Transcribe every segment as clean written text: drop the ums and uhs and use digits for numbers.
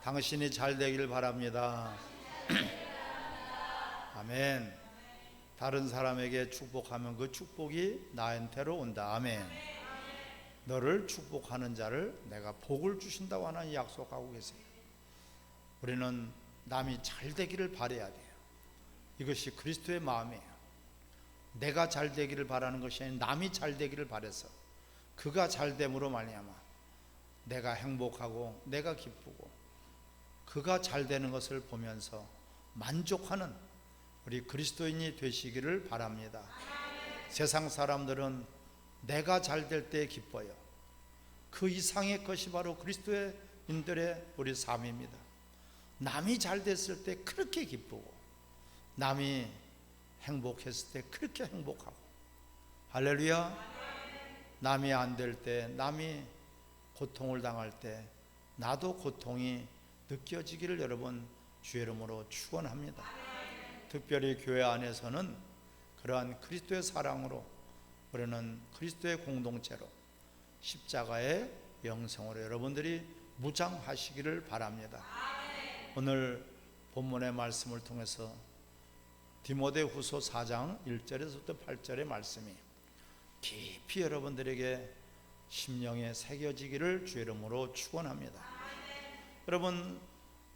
당신이 잘 되길 바랍니다. 아멘. 다른 사람에게 축복하면 그 축복이 나한테로 온다. 아멘. 너를 축복하는 자를 내가 복을 주신다고 하나님 약속하고 계세요. 우리는 남이 잘 되기를 바라야 돼요. 이것이 그리스도의 마음이에요. 내가 잘 되기를 바라는 것이 아니라 남이 잘 되기를 바라서 그가 잘 됨으로 말미암아 내가 행복하고 내가 기쁘고 그가 잘 되는 것을 보면서 만족하는 우리 그리스도인이 되시기를 바랍니다. 세상 사람들은 내가 잘 될 때 기뻐요. 그 이상의 것이 바로 그리스도인들의 우리 삶입니다. 남이 잘 됐을 때 그렇게 기쁘고 남이 행복했을 때 그렇게 행복하고, 할렐루야. 남이 안 될 때, 남이 고통을 당할 때 나도 고통이 느껴지기를 여러분 주의 이름으로 축원합니다. 특별히 교회 안에서는 그러한 그리스도의 사랑으로 우리는 그리스도의 공동체로 십자가의 영성으로 여러분들이 무장하시기를 바랍니다. 오늘 본문의 말씀을 통해서 디모데후서 4장 1절에서부터 8절의 말씀이 깊이 여러분들에게 심령에 새겨지기를 주의 이름으로 축원합니다. 여러분,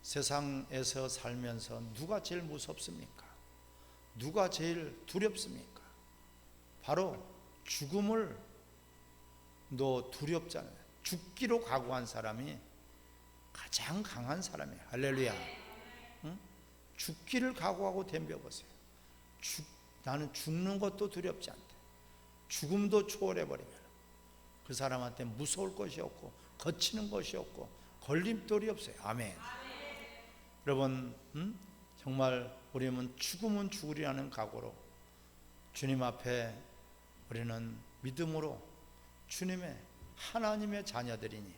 세상에서 살면서 누가 제일 무섭습니까? 누가 제일 두렵습니까? 바로 죽음을 너 두렵잖아요. 죽기로 각오한 사람이 가장 강한 사람이에요. 할렐루야. 응? 죽기를 각오하고 덤벼보세요. 나는 죽는 것도 두렵지 않다. 죽음도 초월해버리면 그 사람한테 무서울 것이 없고 거치는 것이 없고 걸림돌이 없어요. 아멘. 여러분, 정말 우리는 죽으면 죽으리라는 각오로 주님 앞에 우리는 믿음으로 주님의 하나님의 자녀들이니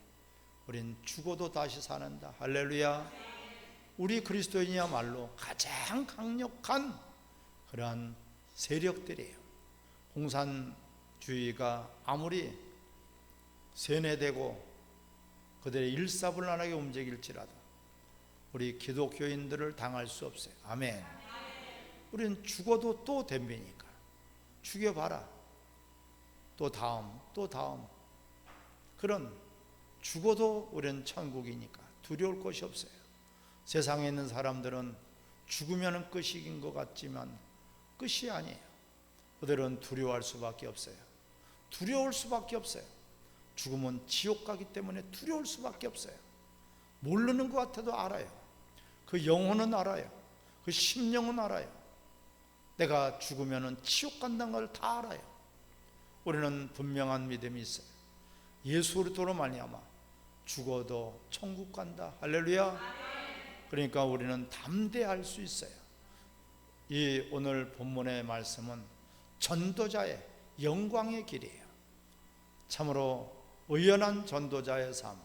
우린 죽어도 다시 사는다. 할렐루야. 우리 그리스도인이야말로 가장 강력한 그러한 세력들이에요. 공산주의가 아무리 세뇌되고 그들의 일사불란하게 움직일지라도 우리 기독교인들을 당할 수 없어요. 아멘. 우리는 죽어도 또 덤비니까 죽여봐라. 또 다음 그런 죽어도 우리는 천국이니까 두려울 것이 없어요. 세상에 있는 사람들은 죽으면 끝인 것 같지만 끝이 아니에요. 그들은 두려워할 수밖에 없어요. 두려울 수밖에 없어요. 죽음은 지옥 가기 때문에 두려울 수밖에 없어요. 모르는 것 같아도 알아요. 그 영혼은 알아요. 그 심령은 알아요. 내가 죽으면 지옥 간다는 걸 다 알아요. 우리는 분명한 믿음이 있어요. 예수 그리스도로 말미암아 죽어도 천국 간다. 할렐루야. 그러니까 우리는 담대할 수 있어요. 이 오늘 본문의 말씀은 전도자의 영광의 길이에요. 참으로 의연한 전도자의 삶,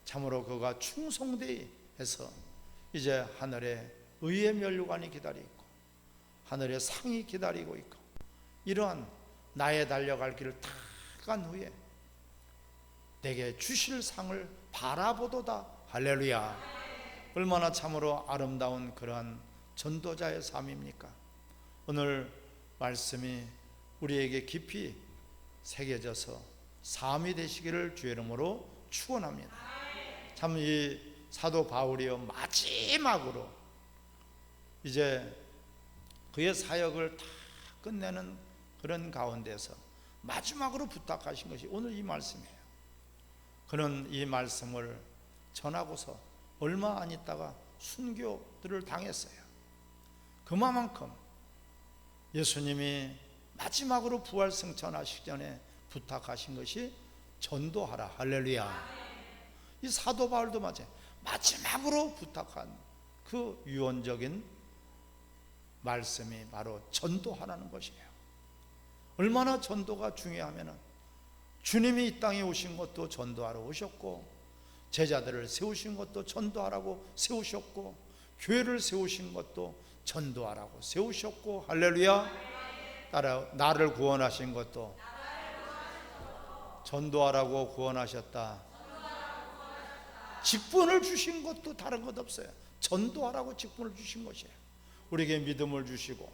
참으로 그가 충성되어서 이제 하늘에 의의 면류관이 기다리고 있고 하늘에 상이 기다리고 있고, 이러한 나의 달려갈 길을 다 간 후에 내게 주실 상을 바라보도다. 할렐루야. 얼마나 참으로 아름다운 그러한 전도자의 삶입니까? 오늘 말씀이 우리에게 깊이 새겨져서 삶이 되시기를 주의 이름으로 축원합니다. 참 이 사도 바울이요, 마지막으로 이제 그의 사역을 다 끝내는 그런 가운데서 마지막으로 부탁하신 것이 오늘 이 말씀이에요. 그는 이 말씀을 전하고서 얼마 안 있다가 순교들을 당했어요. 그만큼 예수님이 마지막으로 부활승천하시기 전에 부탁하신 것이 전도하라. 할렐루야. 이 사도 바울도 마지막으로 부탁한 그 유언적인 말씀이 바로 전도하라는 것이에요. 얼마나 전도가 중요하면 주님이 이 땅에 오신 것도 전도하러 오셨고, 제자들을 세우신 것도 전도하라고 세우셨고, 교회를 세우신 것도 전도하라고 세우셨고, 할렐루야. 따라 나를 구원하신 것도 전도하라고 구원하셨다. 직분을 주신 것도 다른 것 없어요. 전도하라고 직분을 주신 것이에요. 우리에게 믿음을 주시고,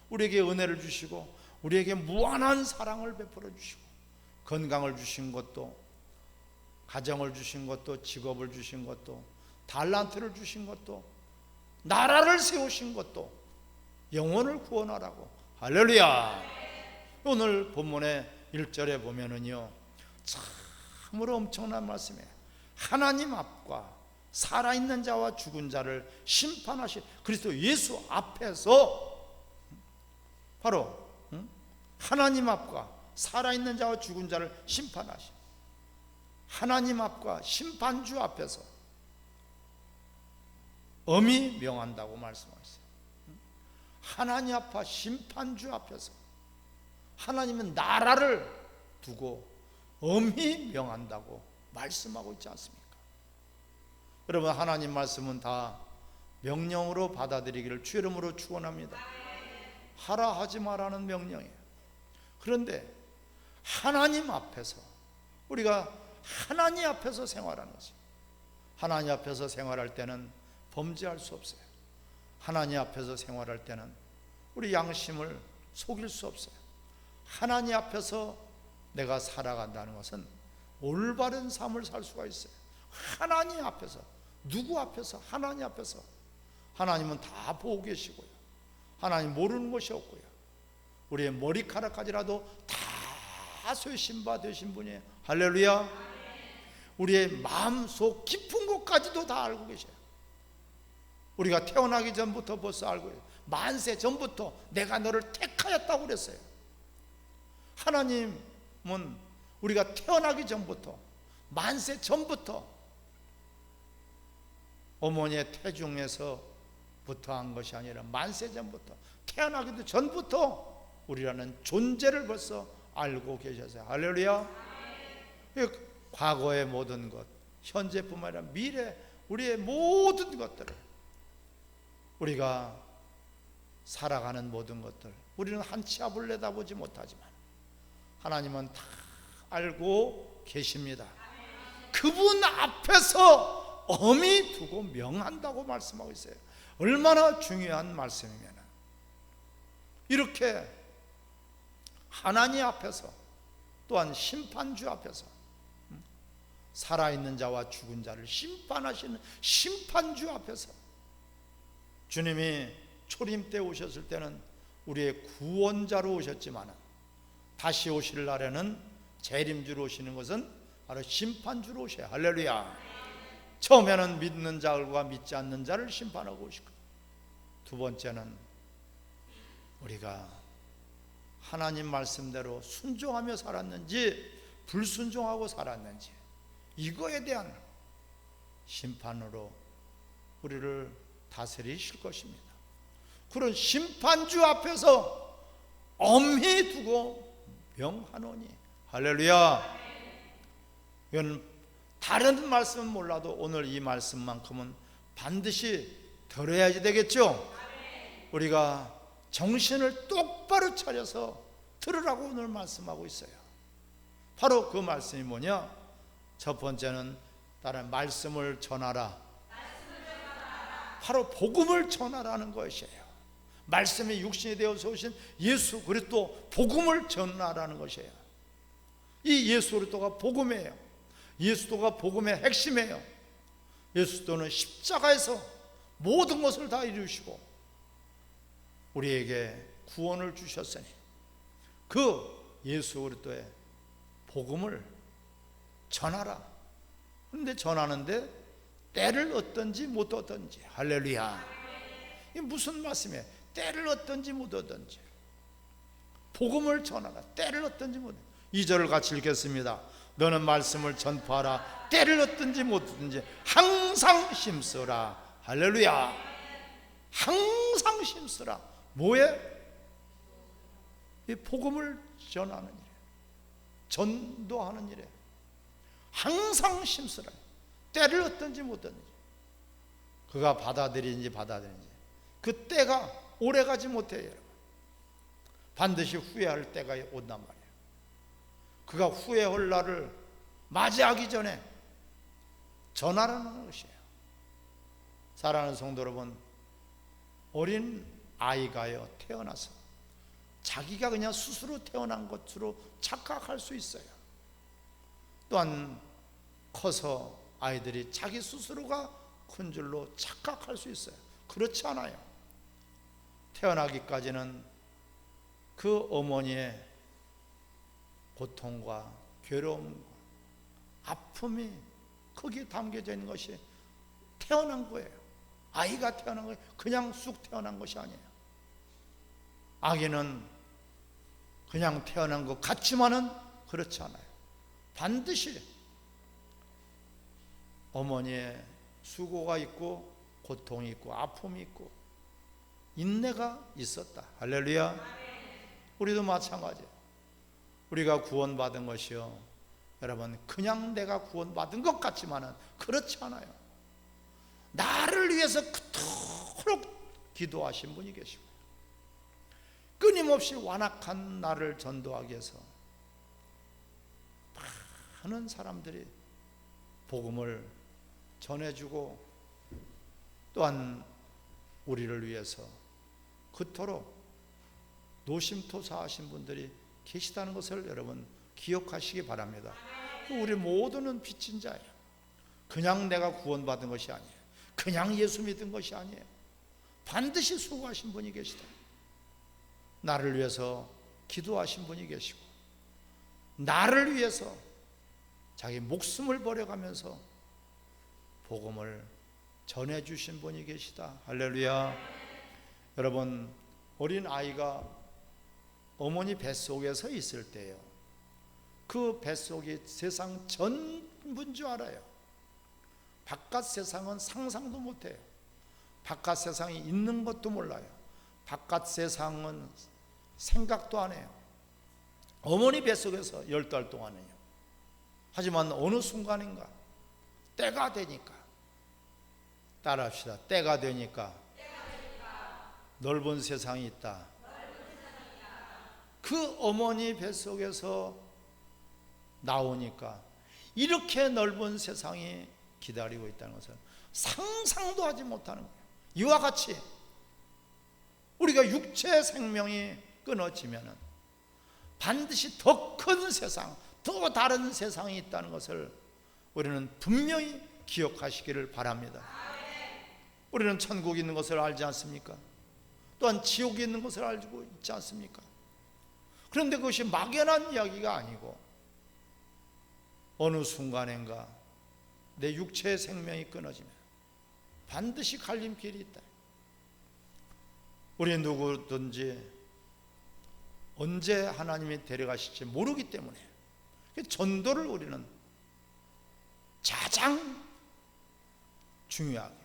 우리에게 은혜를 주시고, 우리에게 무한한 사랑을 베풀어 주시고, 건강을 주신 것도, 가정을 주신 것도, 직업을 주신 것도, 달란트를 주신 것도, 나라를 세우신 것도, 영혼을 구원하라고. 할렐루야. 오늘 본문의 1절에 보면은요, 참으로 엄청난 말씀이에요. 하나님 앞과 살아있는 자와 죽은 자를 심판하신 그리스도 예수 앞에서, 바로 하나님 앞과 살아있는 자와 죽은 자를 심판하신 하나님 앞과 심판주 앞에서 엄히 명한다고 말씀하셨어요. 하나님 앞과 심판주 앞에서 하나님은 나라를 두고 엄히 명한다고 말씀하고 있지 않습니까? 여러분, 하나님 말씀은 다 명령으로 받아들이기를 주 이름으로 축원합니다. 하라 하지 마라는 명령이에요. 그런데 하나님 앞에서, 우리가 하나님 앞에서 생활하는 거죠. 하나님 앞에서 생활할 때는 범죄할 수 없어요. 하나님 앞에서 생활할 때는 우리 양심을 속일 수 없어요. 하나님 앞에서 내가 살아간다는 것은 올바른 삶을 살 수가 있어요. 하나님 앞에서, 누구 앞에서? 하나님 앞에서. 하나님은 다 보고 계시고요, 하나님 모르는 것이 없고요, 우리의 머리카락까지라도 다 쇠신 바 되신 분이에요. 할렐루야. 우리의 마음속 깊은 곳까지도 다 알고 계셔요. 우리가 태어나기 전부터 벌써 알고 있어요. 만세 전부터 내가 너를 택하였다고 그랬어요. 하나님은 우리가 태어나기 전부터, 만세 전부터, 어머니의 태중에서부터 한 것이 아니라 만세 전부터, 태어나기도 전부터 우리라는 존재를 벌써 알고 계셨어요. 할렐루야. 과거의 모든 것, 현재뿐만 아니라 미래, 우리의 모든 것들을, 우리가 살아가는 모든 것들, 우리는 한 치 앞을 내다보지 못하지만 하나님은 다 알고 계십니다. 그분 앞에서 엄히 두고 명한다고 말씀하고 있어요. 얼마나 중요한 말씀이면, 이렇게 하나님 앞에서, 또한 심판주 앞에서, 살아있는 자와 죽은 자를 심판하시는 심판주 앞에서, 주님이 초림 때 오셨을 때는 우리의 구원자로 오셨지만 다시 오실 날에는 재림주로 오시는 것은 바로 심판주로 오셔요. 할렐루야. 처음에는 믿는 자들과 믿지 않는 자를 심판하고 오시고, 두 번째는 우리가 하나님 말씀대로 순종하며 살았는지 불순종하고 살았는지, 이거에 대한 심판으로 우리를 다스리실 것입니다. 그런 심판주 앞에서 엄히 두고 명하노니. 할렐루야. 이건 다른 말씀은 몰라도 오늘 이 말씀만큼은 반드시 들어야지 되겠죠. 우리가 정신을 똑바로 차려서 들으라고 오늘 말씀하고 있어요. 바로 그 말씀이 뭐냐? 첫 번째는 다른 말씀을 전하라. 바로 복음을 전하라는 것이에요. 말씀이 육신이 되어서 오신 예수 그리스도 복음을 전하라는 것이에요. 이 예수 그리스도가 복음이에요. 예수도가 복음의 핵심이에요. 예수도는 십자가에서 모든 것을 다 이루시고 우리에게 구원을 주셨으니 그 예수 그리스도의 복음을 전하라. 그런데 전하는데 때를 얻든지 못 얻든지. 할렐루야. 이게 무슨 말씀이에요? 때를 얻든지 못 얻든지. 복음을 전하라. 때를 얻든지 못 얻든지. 2절을 같이 읽겠습니다. 너는 말씀을 전파하라. 때를 얻든지 못 얻든지 항상 힘쓰라. 할렐루야. 항상 힘쓰라. 뭐에? 이 복음을 전하는 일에, 전도하는 일에 항상 힘쓰라. 때를 얻든지 못 얻든지. 그가 받아들이는지 받아들이는지 그 때가 오래가지 못해요. 여러분, 반드시 후회할 때가 온단 말이에요. 그가 후회할 날을 맞이하기 전에 전하라는 것이에요. 사랑하는 성도 여러분, 어린 아이가요 태어나서 자기가 그냥 스스로 태어난 것으로 착각할 수 있어요. 또한 커서 아이들이 자기 스스로가 큰 줄로 착각할 수 있어요. 그렇지 않아요. 태어나기까지는 그 어머니의 고통과 괴로움과 아픔이 거기에 담겨져 있는 것이 태어난 거예요. 아이가 태어난 거예요. 그냥 쑥 태어난 것이 아니에요. 아기는 그냥 태어난 것 같지만은 그렇지 않아요. 반드시 어머니의 수고가 있고 고통이 있고 아픔이 있고 인내가 있었다. 할렐루야. 우리도 마찬가지예요. 우리가 구원받은 것이요, 여러분, 그냥 내가 구원받은 것 같지만은 그렇지 않아요. 나를 위해서 그토록 기도하신 분이 계시고 끊임없이 완악한 나를 전도하기 위해서 많은 사람들이 복음을 전해주고 또한 우리를 위해서 그토록 노심토사하신 분들이 계시다는 것을 여러분 기억하시기 바랍니다. 우리 모두는 빚진 자예요. 그냥 내가 구원받은 것이 아니에요. 그냥 예수 믿은 것이 아니에요. 반드시 수고하신 분이 계시다. 나를 위해서 기도하신 분이 계시고 나를 위해서 자기 목숨을 버려가면서 복음을 전해주신 분이 계시다. 할렐루야. 여러분, 어린 아이가 어머니 뱃속에서 있을 때요, 그 뱃속이 세상 전부인 줄 알아요. 바깥 세상은 상상도 못해요. 바깥 세상이 있는 것도 몰라요. 바깥 세상은 생각도 안 해요. 어머니 뱃속에서 10달 동안은요. 하지만 어느 순간인가 때가 되니까, 따라합시다. 때가 되니까 넓은 세상이 있다. 그 어머니 뱃속에서 나오니까 이렇게 넓은 세상이 기다리고 있다는 것을 상상도 하지 못하는 거예요. 이와 같이 우리가 육체 생명이 끊어지면은 반드시 더 큰 세상, 더 다른 세상이 있다는 것을 우리는 분명히 기억하시기를 바랍니다. 우리는 천국이 있는 것을 알지 않습니까? 또한 지옥이 있는 것을 알고 있지 않습니까? 그런데 그것이 막연한 이야기가 아니고 어느 순간인가 내 육체의 생명이 끊어지면 반드시 갈림길이 있다. 우리 누구든지 언제 하나님이 데려가실지 모르기 때문에 전도를 우리는 가장 중요하게,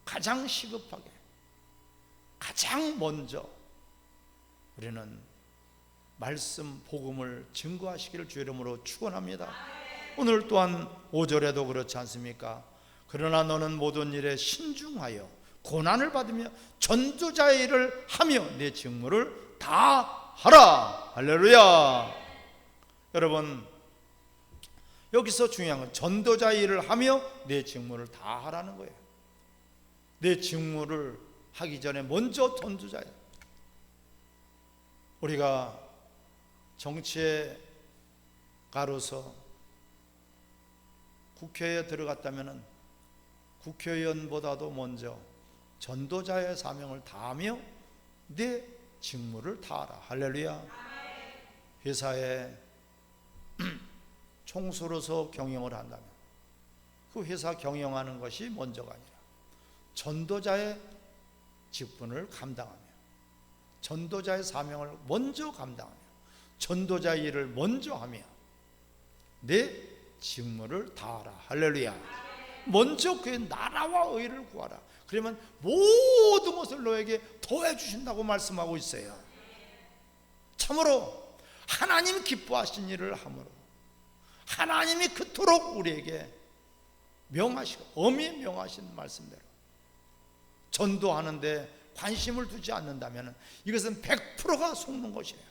가장 시급하게, 가장 먼저 우리는 말씀 복음을 증거하시기를 주 이름으로 축원합니다. 오늘 또한 5절에도 그렇지 않습니까? 그러나 너는 모든 일에 신중하여 고난을 받으며 전도자의 일을 하며 내 직무를 다 하라. 할렐루야. 여러분, 여기서 중요한 건 전도자의 일을 하며 내 직무를 다 하라는 거예요. 내 직무를 하기 전에 먼저 전도자예요. 우리가 정치에 가로서 국회에 들어갔다면 국회의원보다도 먼저 전도자의 사명을 다하며 내 직무를 다하라. 할렐루야. 회사에 총수로서 경영을 한다면 그 회사 경영하는 것이 먼저가 아니라 전도자의 직분을 감당하며 전도자의 사명을 먼저 감당하며 전도자의 일을 먼저 하며 내 직무를 다하라. 할렐루야. 먼저 그의 나라와 의를 구하라. 그러면 모든 것을 너에게 더해 주신다고 말씀하고 있어요. 참으로 하나님 기뻐하신 일을 함으로 하나님이 그토록 우리에게 명하시고 엄히 명하신 말씀대로 전도하는데 관심을 두지 않는다면 이것은 100%가 속는 것이에요.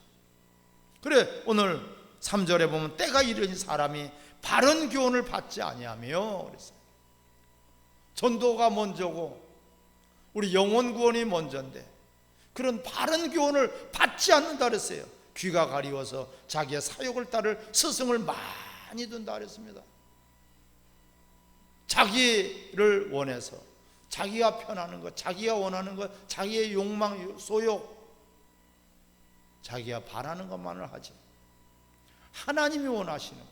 그래, 오늘 3절에 보면 때가 이르니 사람이 바른 교훈을 받지 아니하며 그랬어요. 전도가 먼저고 우리 영혼 구원이 먼저인데 그런 바른 교훈을 받지 않는다 그랬어요. 귀가 가리워서 자기의 사욕을 따를 스승을 많이 둔다 그랬습니다. 자기를 원해서 자기가 편하는 것, 자기가 원하는 것, 자기의 욕망, 소욕, 자기가 바라는 것만을 하지. 하나님이 원하시는 것,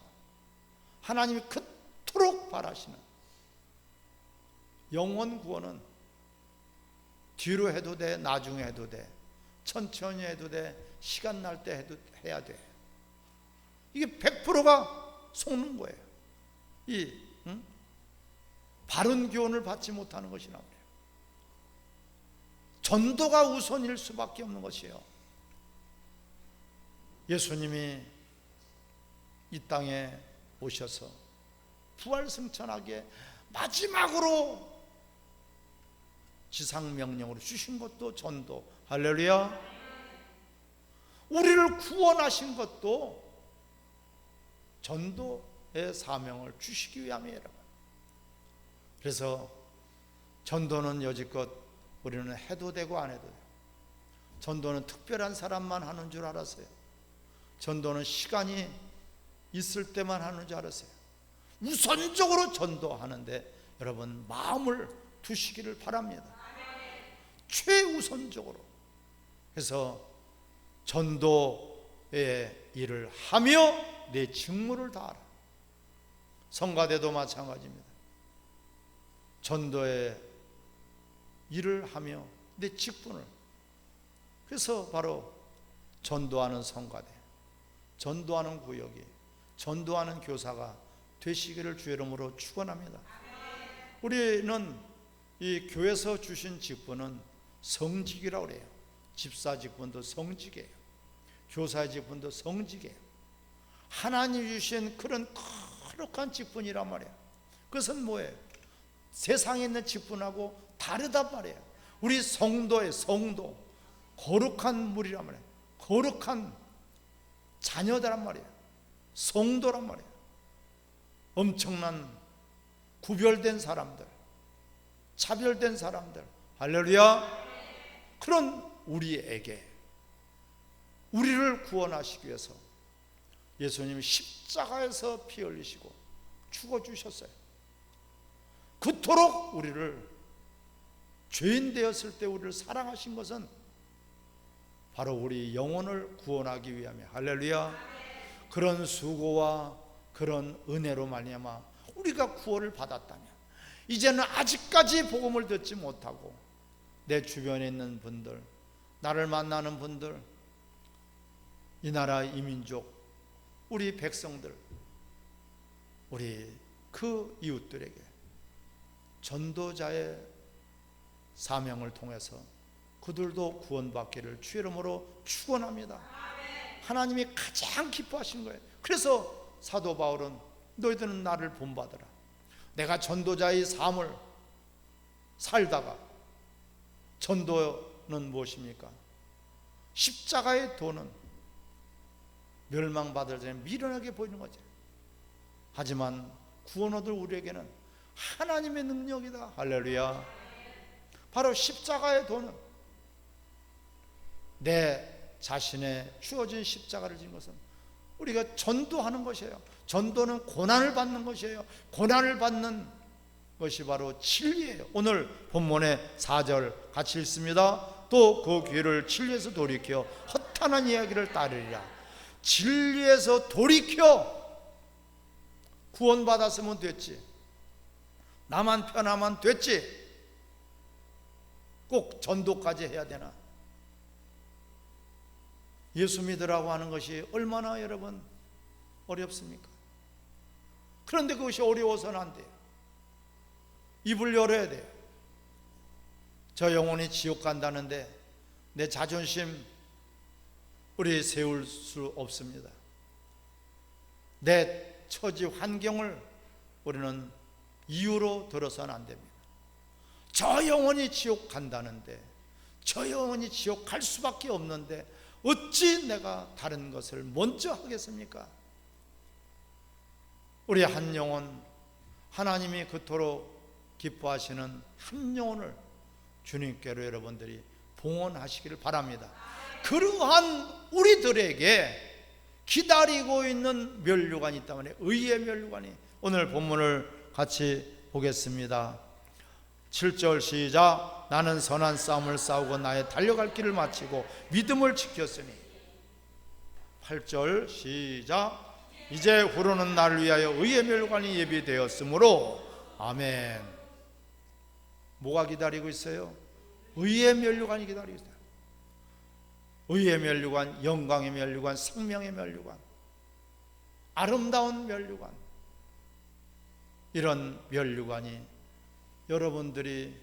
하나님이 그토록 바라시는 영혼 구원은 뒤로 해도 돼, 나중에 해도 돼, 천천히 해도 돼, 시간 날 때 해야 돼. 이게 100%가 속는 거예요. 바른 교훈을 받지 못하는 것이나 그래요. 전도가 우선일 수밖에 없는 것이에요. 예수님이 이 땅에 오셔서 부활승천하게 마지막으로 지상명령으로 주신 것도 전도. 할렐루야. 우리를 구원하신 것도 전도의 사명을 주시기 위함이에요, 여러분. 그래서 전도는 여지껏 우리는 해도 되고 안 해도 돼요. 전도는 특별한 사람만 하는 줄 알았어요. 전도는 시간이 있을 때만 하는 줄 알았어요. 우선적으로 전도하는데 여러분 마음을 두시기를 바랍니다. 최우선적으로. 그래서 전도의 일을 하며 내 직무를 다하라. 성가대도 마찬가지입니다. 전도의 일을 하며 내 직분을. 그래서 바로 전도하는 성가대, 전도하는 구역이, 전도하는 교사가 되시기를 주의 이름으로 축원합니다. 우리는 이 교회에서 주신 직분은 성직이라고 그래요. 집사 직분도 성직이에요. 교사의 직분도 성직이에요. 하나님 주신 그런 거룩한 직분이란 말이에요. 그것은 뭐예요? 세상에 있는 직분하고 다르단 말이에요. 우리 성도의 성도, 거룩한 물이란 말이에요. 거룩한 자녀들란 말이에요. 성도란 말이에요. 엄청난 구별된 사람들, 차별된 사람들, 할렐루야. 그런 우리에게 우리를 구원하시기 위해서 예수님이 십자가에서 피 흘리시고 죽어주셨어요. 그토록 우리를 죄인 되었을 때 우리를 사랑하신 것은 바로 우리 영혼을 구원하기 위함이에요. 할렐루야. 그런 수고와 그런 은혜로 말미암아 우리가 구원을 받았다면 이제는 아직까지 복음을 듣지 못하고 내 주변에 있는 분들, 나를 만나는 분들, 이 나라 이 민족, 우리 백성들, 우리 그 이웃들에게 전도자의 사명을 통해서 그들도 구원받기를 주의 이름으로 축원합니다. 하나님이 가장 기뻐하시는 거예요. 그래서 사도 바울은 너희들은 나를 본받으라. 내가 전도자의 삶을 살다가, 전도는 무엇입니까? 십자가의 도는 멸망받을 자에 미련하게 보이는 거죠. 하지만 구원 얻을 우리에게는 하나님의 능력이다. 할렐루야. 바로 십자가의 도는 내 자신의 주어진 십자가를 진 것은 우리가 전도하는 것이에요. 전도는 고난을 받는 것이에요. 고난을 받는 것이 바로 진리예요. 오늘 본문의 4절 같이 읽습니다. 또 그 귀를 진리에서 돌이켜 허탄한 이야기를 따르리라. 진리에서 돌이켜 구원받았으면 됐지, 나만 편하면 됐지, 꼭 전도까지 해야 되나? 예수 믿으라고 하는 것이 얼마나 여러분 어렵습니까? 그런데 그것이 어려워서는 안 돼요. 입을 열어야 돼요. 저 영혼이 지옥 간다는데 내 자존심 우리 세울 수 없습니다. 내 처지 환경을 우리는 이유로 들어서는 안 됩니다. 저 영혼이 지옥 간다는데, 저 영혼이 지옥 갈 수밖에 없는데 어찌 내가 다른 것을 먼저 하겠습니까? 우리 한 영혼 하나님이 그토록 기뻐하시는 한 영혼을 주님께로 여러분들이 봉헌하시기를 바랍니다. 그러한 우리들에게 기다리고 있는 면류관이 있다면 의의 면류관이, 오늘 본문을 같이 보겠습니다. 7절 시작. 나는 선한 싸움을 싸우고 나의 달려갈 길을 마치고 믿음을 지켰으니. 8절 시작. 이제 후로는 나를 위하여 의의 면류관이 예비되었으므로. 아멘. 뭐가 기다리고 있어요? 의의 면류관이 기다리고 있어요. 의의 면류관, 영광의 면류관, 생명의 면류관, 아름다운 면류관. 이런 면류관이, 여러분들이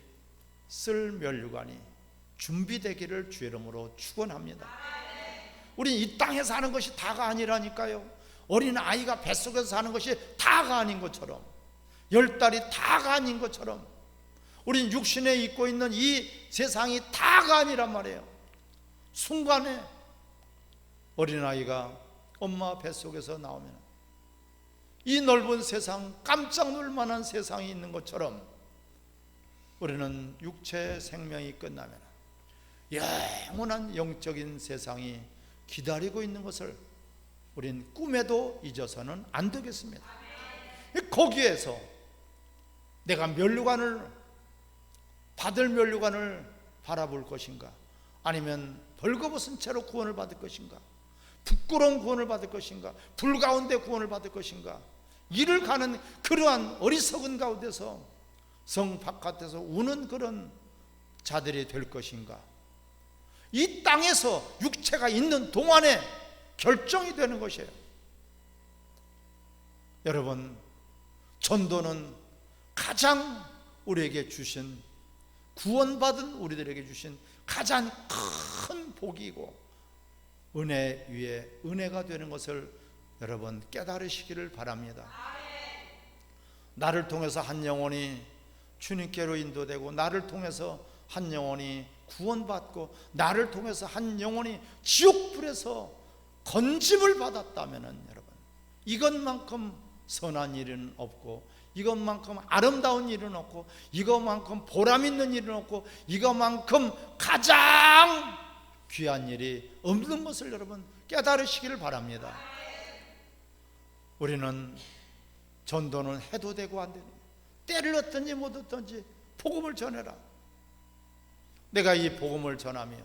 쓸 면류관이 준비되기를 주 이름으로 축원합니다. 우리 이 땅에 사는 것이 다가 아니라니까요. 어린 아이가 뱃속에서 사는 것이 다가 아닌 것처럼, 10달이 다가 아닌 것처럼, 우린 육신에 있고 있는 이 세상이 다가 아니란 말이에요. 순간에 어린아이가 엄마 뱃속에서 나오면 이 넓은 세상, 깜짝 놀만한 세상이 있는 것처럼 우리는 육체의 생명이 끝나면 영원한 영적인 세상이 기다리고 있는 것을 우린 꿈에도 잊어서는 안 되겠습니다. 거기에서 내가 면류관을, 받을 면류관을 바라볼 것인가, 아니면 벌거벗은 채로 구원을 받을 것인가, 부끄러운 구원을 받을 것인가, 불 가운데 구원을 받을 것인가, 이를 가는 그러한 어리석은 가운데서 성 바깥에서 우는 그런 자들이 될 것인가. 이 땅에서 육체가 있는 동안에 결정이 되는 것이에요. 여러분, 전도는 가장 우리에게 주신, 구원받은 우리들에게 주신 가장 큰 복이고 은혜 위에 은혜가 되는 것을 여러분 깨달으시기를 바랍니다. 나를 통해서 한 영혼이 주님께로 인도되고, 나를 통해서 한 영혼이 구원받고, 나를 통해서 한 영혼이 지옥불에서 건짐을 받았다면 여러분, 이것만큼 선한 일은 없고, 이것만큼 아름다운 일은 없고, 이것만큼 보람 있는 일은 없고, 이것만큼 가장 귀한 일이 없는 것을 여러분 깨달으시기를 바랍니다. 우리는 전도는 해도 되고 안 되는, 때를 얻든지 못 얻든지 복음을 전해라. 내가 이 복음을 전하며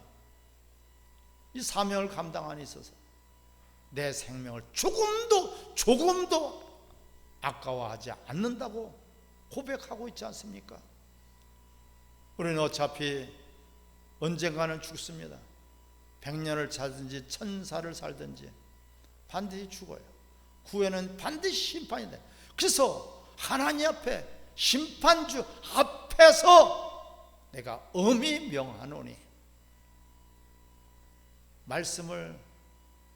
이 사명을 감당하니 있어서 내 생명을 조금도 아까워하지 않는다고 고백하고 있지 않습니까? 우리는 어차피 언젠가는 죽습니다. 100년을 살든지 1000살을 살든지 반드시 죽어요. 후에는 반드시 심판이 돼. 그래서 하나님 앞에, 심판주 앞에서 내가 엄히 명하노니 말씀을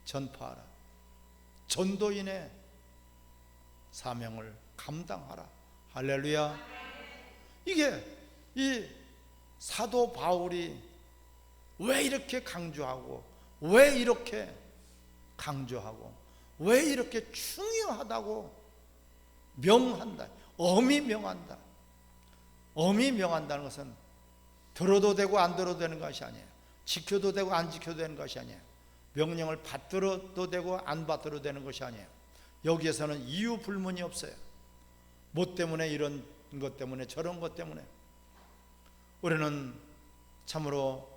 전파하라. 전도인의 사명을 감당하라. 할렐루야. 이게 이 사도 바울이 왜 이렇게 강조하고, 왜 이렇게 강조하고, 왜 이렇게 중요하다고 명한다, 엄히 명한다. 엄히 명한다는 것은 들어도 되고 안 들어도 되는 것이 아니에요. 지켜도 되고 안 지켜도 되는 것이 아니에요. 명령을 받들어도 되고 안 받들어도 되는 것이 아니에요. 여기에서는 이유 불문이 없어요. 뭐 때문에, 이런 것 때문에, 저런 것 때문에. 우리는 참으로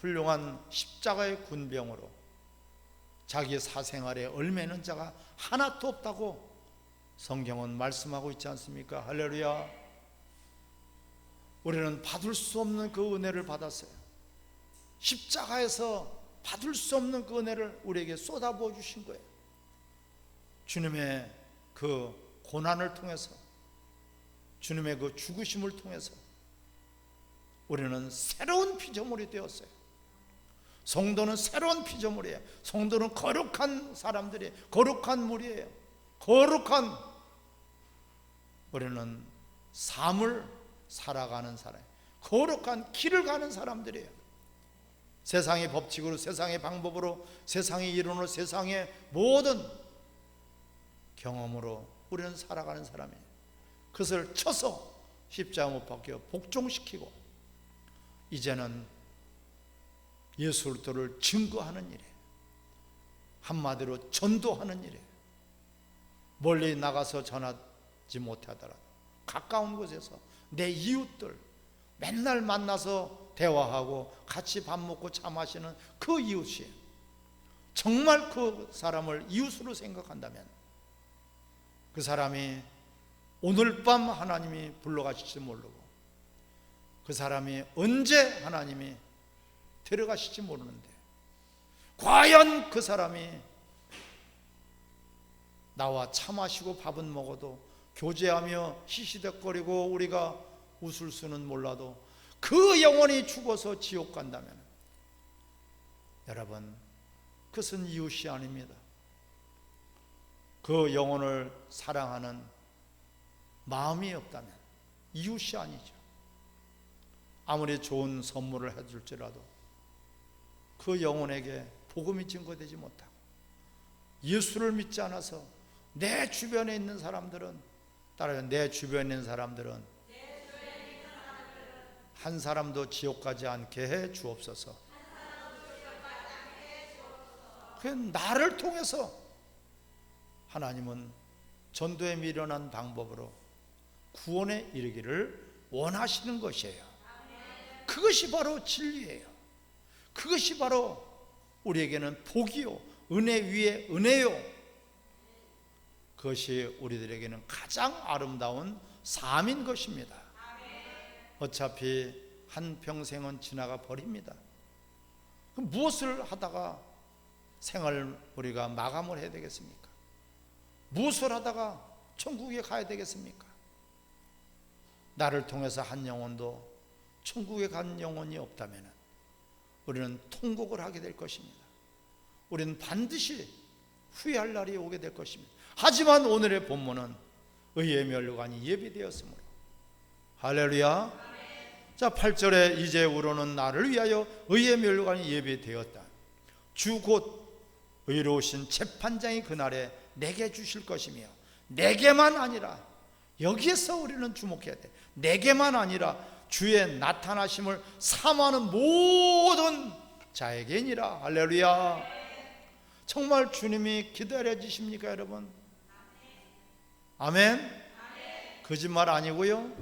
훌륭한 십자가의 군병으로 자기의 사생활에 얽매이는 자가 하나도 없다고 성경은 말씀하고 있지 않습니까? 할렐루야. 우리는 받을 수 없는 그 은혜를 받았어요. 십자가에서 받을 수 없는 그 은혜를 우리에게 쏟아부어 주신 거예요. 주님의 그 고난을 통해서, 주님의 그 죽으심을 통해서 우리는 새로운 피조물이 되었어요. 성도는 새로운 피조물이에요. 성도는 거룩한 사람들이에요. 거룩한 무리예요. 거룩한, 우리는 삶을 살아가는 사람, 거룩한 길을 가는 사람들이에요. 세상의 법칙으로, 세상의 방법으로, 세상의 이론으로, 세상의 모든 경험으로 우리는 살아가는 사람이에요. 그것을 쳐서 십자가 못 박혀 복종시키고 이제는 예수 그리스도를 증거하는 일에, 한마디로 전도하는 일에, 멀리 나가서 전하지 못하더라도 가까운 곳에서 내 이웃들 맨날 만나서 대화하고 같이 밥 먹고 차 마시는 그 이웃이 정말 그 사람을 이웃으로 생각한다면 그 사람이 오늘 밤 하나님이 불러가실지 모르고 그 사람이 언제 하나님이 데려가실지 모르는데 과연 그 사람이 나와 차 마시고 밥은 먹어도 교제하며 시시덕거리고 우리가 웃을 수는 몰라도 그 영혼이 죽어서 지옥 간다면 여러분 그것은 이웃이 아닙니다. 그 영혼을 사랑하는 마음이 없다면 이웃이 아니죠. 아무리 좋은 선물을 해줄지라도 그 영혼에게 복음이 증거되지 못하고 예수를 믿지 않아서 내 주변에 있는 사람들은, 따라요, 내 주변에 있는 사람들은 한 사람도 지옥 가지 않게 해 주옵소서. 그 나를 통해서 하나님은 전도에 미련한 방법으로 구원에 이르기를 원하시는 것이에요. 그것이 바로 진리예요. 그것이 바로 우리에게는 복이요, 은혜 위에 은혜요, 그것이 우리들에게는 가장 아름다운 삶인 것입니다. 어차피 한 평생은 지나가 버립니다. 그럼 무엇을 하다가 생을 우리가 마감을 해야 되겠습니까? 무엇을 하다가 천국에 가야 되겠습니까? 나를 통해서 한 영혼도 천국에 간 영혼이 없다면 우리는 통곡을 하게 될 것입니다. 우리는 반드시 후회할 날이 오게 될 것입니다. 하지만 오늘의 본문은 의의 멸류관이 예비되었으므로, 할렐루야. 자, 8절에 이제 우로는 나를 위하여 의의 멸류관이 예비되었다. 주 곧 의로우신 재판장이 그날에 내게 주실 것이며, 내게만 아니라, 여기에서 우리는 주목해야 돼. 내게만 아니라 주의 나타나심을 사모하는 모든 자에게니라. 할렐루야. 정말 주님이 기다려지십니까, 여러분? 아멘. 거짓말 아니고요.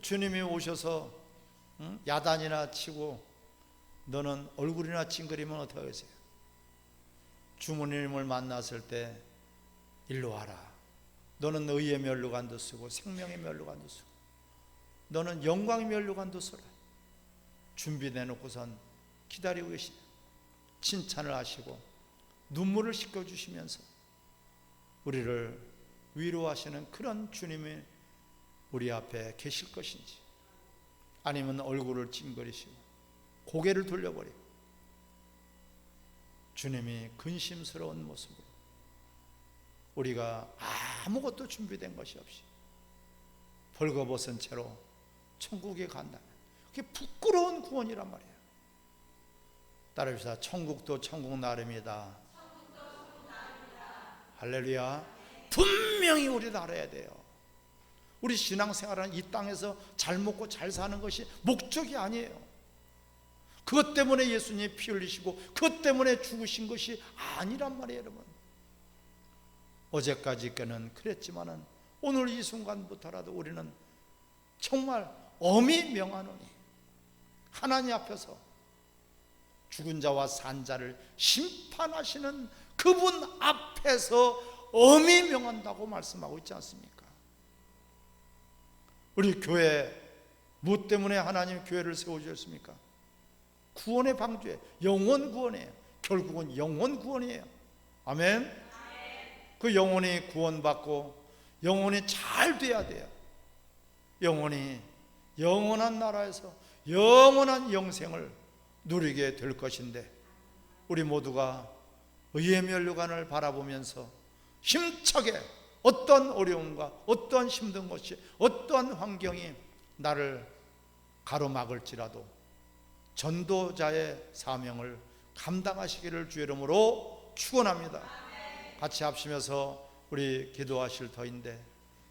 주님이 오셔서 야단이나 치고 너는 얼굴이나 찡그리면 어떡하겠어요? 주님을 만났을 때 일로 와라. 너는 의의 멸류관도 쓰고 생명의 멸류관도 쓰고 너는 영광의 멸류관도 써라. 준비돼 놓고선 기다리고 계시네. 칭찬을 하시고 눈물을 씻겨주시면서 우리를 위로하시는 그런 주님이 우리 앞에 계실 것인지, 아니면 얼굴을 찡그리시고 고개를 돌려버리고 주님이 근심스러운 모습으로 우리가 아무것도 준비된 것이 없이 벌거벗은 채로 천국에 간다면 그게 부끄러운 구원이란 말이에요. 따라합시다. 천국도 천국 나름이다. 할렐루야. 분명히 우리도 알아야 돼요. 우리 신앙생활은 이 땅에서 잘 먹고 잘 사는 것이 목적이 아니에요. 그것 때문에 예수님이 피 흘리시고 그것 때문에 죽으신 것이 아니란 말이에요, 여러분. 어제까지께는 그랬지만은 오늘 이 순간부터라도 우리는 정말 엄히 명하노니 하나님 앞에서 죽은 자와 산 자를 심판하시는 그분 앞에서 엄히 명한다고 말씀하고 있지 않습니까? 우리 교회 무엇 때문에 하나님 교회를 세워주셨습니까? 구원의 방주에 영혼 구원이에요. 결국은 영혼 구원이에요. 아멘. 그 영혼이 구원받고 영혼이 잘 돼야 돼요. 영혼이 영원한 나라에서 영원한 영생을 누리게 될 것인데, 우리 모두가 의의 멸류관을 바라보면서 힘차게 어떤 어려움과 어떤 힘든 것이 어떤 환경이 나를 가로막을지라도 전도자의 사명을 감당하시기를 주의 이름으로 축원합니다. 같이 합심해서 우리 기도하실 터인데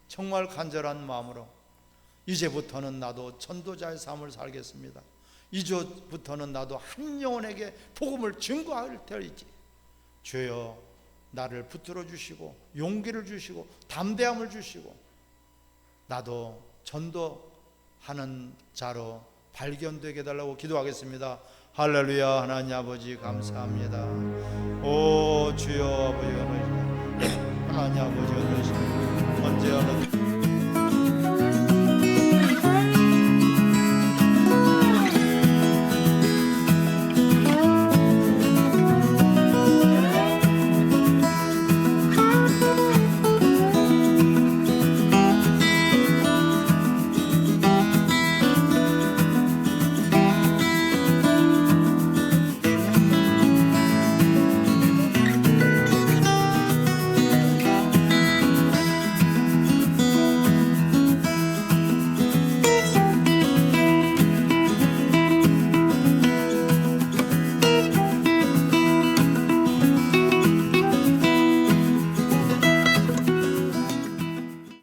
정말 간절한 마음으로 이제부터는 나도 전도자의 삶을 살겠습니다. 이제부터는 나도 한 영혼에게 복음을 증거할 터이지. 주여 나를 붙들어 주시고 용기를 주시고 담대함을 주시고 나도 전도하는 자로 발견되게 해달라고 기도하겠습니다. 할렐루야. 하나님 아버지 감사합니다. 오 주여 아버지가 하나님 아버지가 되시는 언제 어느